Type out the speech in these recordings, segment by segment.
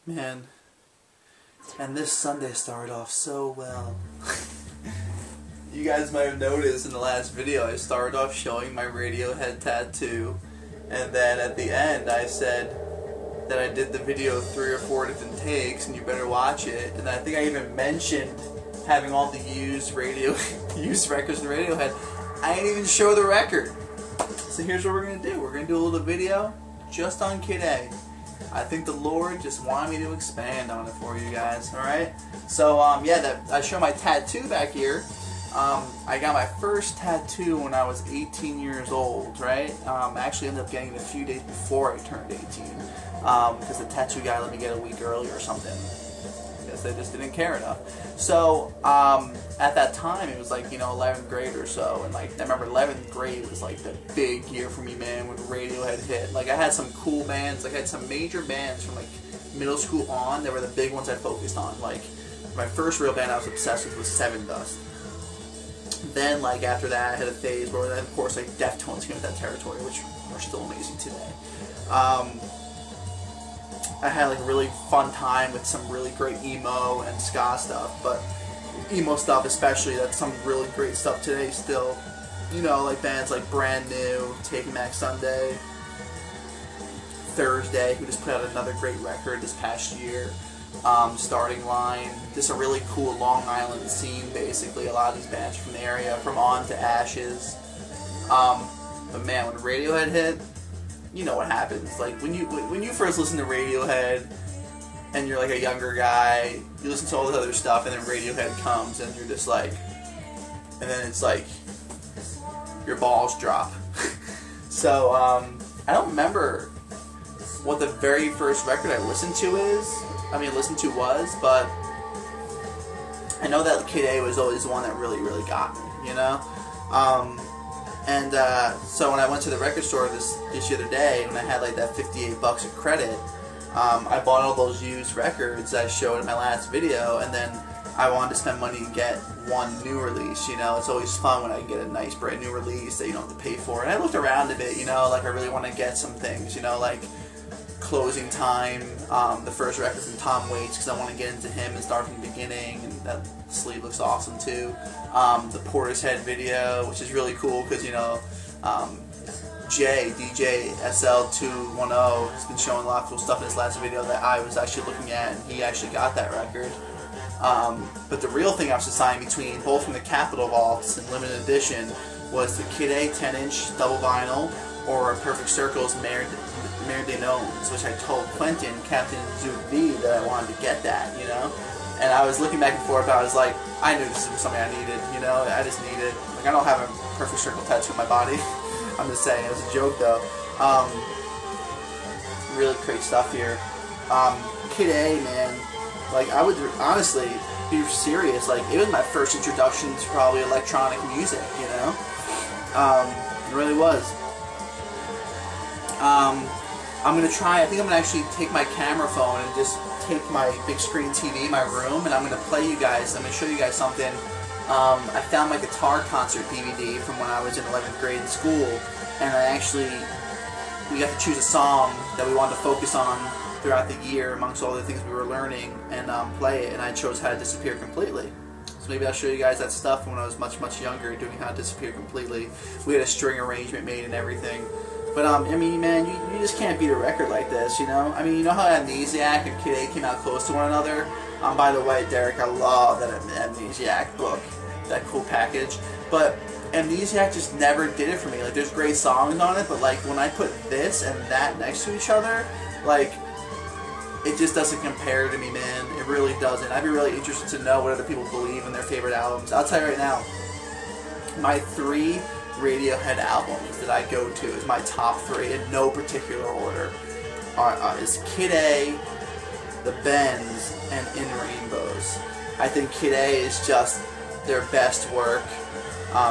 Man, and this Sunday started off so well. You guys might have noticed in the last video I started off showing my Radiohead tattoo, and then at the end I said that I did the video 3 or 4 different takes and you better watch it, and I think I even mentioned having all the used records in Radiohead. I didn't even show the record. So here's what we're going to do. We're going to do a little video just on Kid A. I think the Lord just wanted me to expand on it for you guys, alright? So, yeah, I show my tattoo back here. I got my first tattoo when I was 18 years old, right? I actually ended up getting it a few days before I turned 18, because the tattoo guy let me get a week early or something. I guess they just didn't care enough. So, at that time, it was like, 11th grade or so, and like, I remember 11th grade was like the big year for me, man, when Radiohead hit. Like, I had some cool bands, like I had some major bands from like middle school on that were the big ones I focused on. Like, my first real band I was obsessed with was Seven Dust. Then, like, after that, I had a phase where, then, of course, like, Deftones came with that territory, which are still amazing today. I had, like, a really fun time with some really great emo and ska stuff, but emo stuff especially, that's some really great stuff today still. Like bands like Brand New, Taking Back Sunday, Thursday, who just put out another great record this past year. Starting Line, just a really cool Long Island scene, basically. A lot of these bands from the area, from On to Ashes. But man, when Radiohead hit, you know what happens. Like, when you first listen to Radiohead, and you're like a younger guy, you listen to all this other stuff, and then Radiohead comes, and you're just like, and then it's like, your balls drop. So, I don't remember what the very first record I listened to was, but I know that Kid A was always the one that really, really got me, So when I went to the record store this the other day, when I had like that $58 of credit, I bought all those used records I showed in my last video, and then I wanted to spend money and get one new release. It's always fun when I get a nice brand new release that you don't have to pay for. And I looked around a bit, like I really want to get some things, like Closing Time, the first record from Tom Waits, because I want to get into him and start from the beginning, and that sleeve looks awesome too. The Portishead video, which is really cool because, DJ SL210 has been showing a lot of cool stuff in his last video that I was actually looking at, and he actually got that record. But the real thing I was deciding between, both from the Capitol Vaults and Limited Edition, was the Kid A 10-inch double vinyl or Perfect Circle's Mère des Gnomes, which I told Quentin, Captain Zoot V, that I wanted to get that, And I was looking back and forth, I was like, I knew this was something I needed, I just needed, like, I don't have a Perfect Circle tattoo on my body. I'm just saying, it was a joke though. Really great stuff here. Kid A, man, like, I would honestly be serious, like, it was my first introduction to probably electronic music, it really was. I'm going to try, I think I'm going to actually take my camera phone and just take my big screen TV in my room, and I'm going to play you guys, I'm going to show you guys something. I found my guitar concert DVD from when I was in 11th grade in school, and we got to choose a song that we wanted to focus on throughout the year amongst all the things we were learning, and play it, and I chose How to Disappear Completely. So maybe I'll show you guys that stuff from when I was much, much younger, doing How to Disappear Completely. We had a string arrangement made and everything. But, I mean, man, you just can't beat a record like this, I mean, how Amnesiac and Kid A came out close to one another? By the way, Derek, I love that Amnesiac book, that cool package. But Amnesiac just never did it for me. Like, there's great songs on it, but, like, when I put this and that next to each other, like, it just doesn't compare to me, man. It really doesn't. I'd be really interested to know what other people believe in their favorite albums. I'll tell you right now, my 3 Radiohead albums that I go to is my top 3 in no particular order. Is Kid A, The Bends, and In Rainbows. I think Kid A is just their best work.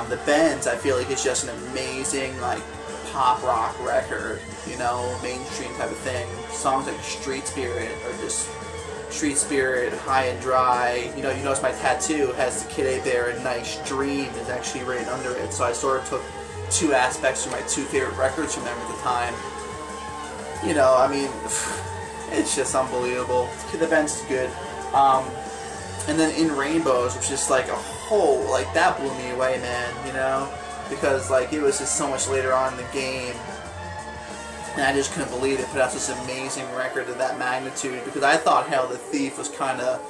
The Bends, I feel like it's just an amazing, like, pop rock record, mainstream type of thing. Songs like Street Spirit are just Street Spirit, High and Dry. You notice my tattoo has the Kid A there, and Nice Dream is actually right under it. So I sort of took 2 aspects from my 2 favorite records from them at the time. I mean, It's just unbelievable. The band's good. And then In Rainbows was just like a whole, like that blew me away, man, you know? Because like it was just so much later on in the game. And I just couldn't believe it put out this amazing record of that magnitude, because I thought Hail the Thief was kind of,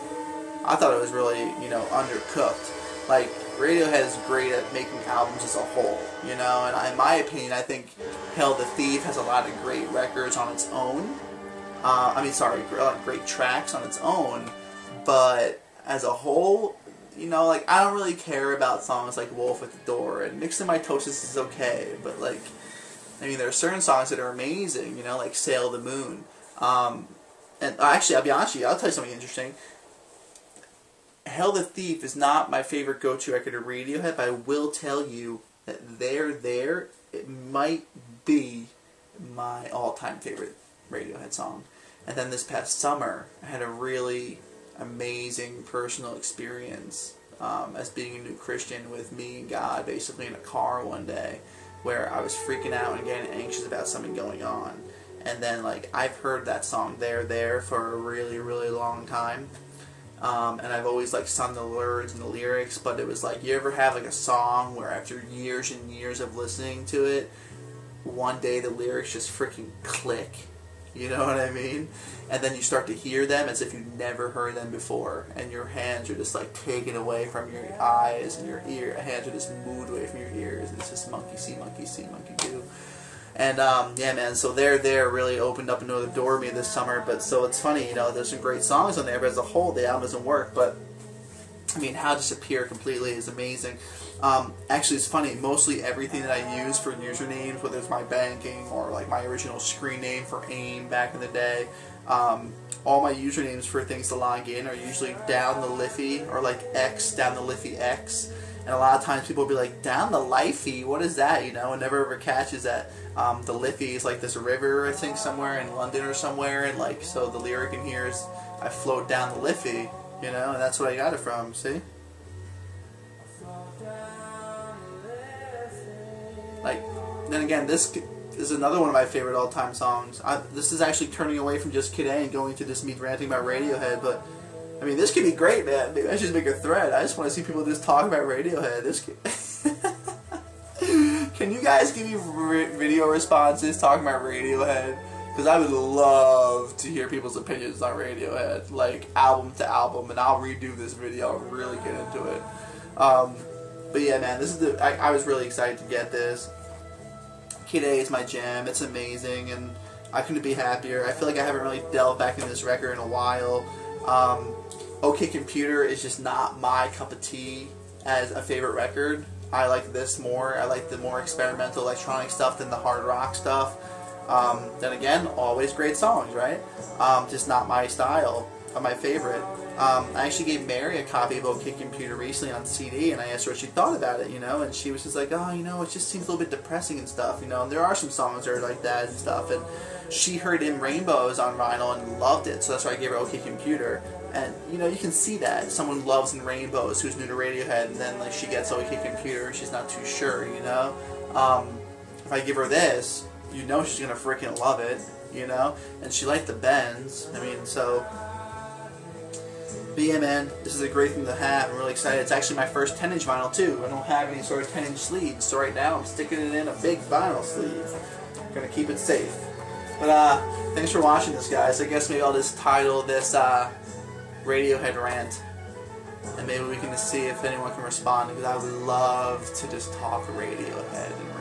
I thought it was really, you know, undercooked. Like, Radiohead is great at making albums as a whole, you know, and in my opinion, I think Hail the Thief has a lot of great records on its own. Great tracks on its own, but as a whole, you know, like, I don't really care about songs like Wolf at the Door, and Mixed Mitosis is okay, but like, I mean, there are certain songs that are amazing, you know, like Sail the Moon. And actually, I'll be honest with you, I'll tell you something interesting. Hail the Thief is not my favorite go-to record of Radiohead, but I will tell you that There, it might be my all-time favorite Radiohead song. And then this past summer, I had a really amazing personal experience as being a new Christian with me and God basically in a car one day, where I was freaking out and getting anxious about something going on. And then, like, I've heard that song There for a really, really long time. And I've always, like, sung the words and the lyrics, but it was like, you ever have, like, a song where after years and years of listening to it, one day the lyrics just freaking click? You know what I mean? And then you start to hear them as if you never heard them before, and your hands are just like taken away from your eyes, and your hands are just moved away from your ears. It's just monkey see, monkey do. And yeah, man. So There really opened up another door to me this summer. But so it's funny, you know, there's some great songs on there, but as a whole, the album doesn't work. But I mean, How Disappear Completely is amazing. Actually, it's funny, mostly everything that I use for usernames, whether it's my banking or like my original screen name for AIM back in the day, all my usernames for things to log in are usually down the Liffey or like X, down the Liffey X. And a lot of times people will be like, down the Liffey, what is that? You know, and never ever catches that the Liffey is like this river, I think, somewhere in London or somewhere. And like, so the lyric in here is, I float down the Liffey, you know, and that's what I got it from, see? Like, then again, this is another one of my favorite all-time songs. This is actually turning away from just Kid A and going to just me ranting about Radiohead, but I mean, this could be great, man. Maybe I should make a thread. I just want to see people just talk about Radiohead. Can you guys give me video responses talking about Radiohead? Because I would love to hear people's opinions on Radiohead, like album to album, and I'll redo this video and really get into it. But yeah, man, this is I was really excited to get this. Kid A is my jam. It's amazing, and I couldn't be happier. I feel like I haven't really delved back into this record in a while. OK Computer is just not my cup of tea as a favorite record. I like this more. I like the more experimental electronic stuff than the hard rock stuff. Then again, always great songs, right? Just not my style, or my favorite. I actually gave Mary a copy of OK Computer recently on CD, and I asked her what she thought about it, you know, and she was just like, oh, you know, it just seems a little bit depressing and stuff, you know, and there are some songs that are like that and stuff, and she heard In Rainbows on vinyl and loved it, so that's why I gave her OK Computer. And, you know, you can see that. Someone loves In Rainbows who's new to Radiohead, and then, like, she gets OK Computer and she's not too sure, you know? If I give her this, you know she's gonna freaking love it, you know? And she liked the bends. I mean, so... But yeah, man, this is a great thing to have. I'm really excited. It's actually my first 10-inch vinyl, too. I don't have any sort of 10-inch sleeves, so right now I'm sticking it in a big vinyl sleeve. I'm gonna keep it safe. But, thanks for watching this, guys. I guess maybe I'll just title this, Radiohead Rant, and maybe we can just see if anyone can respond, because I would love to just talk Radiohead and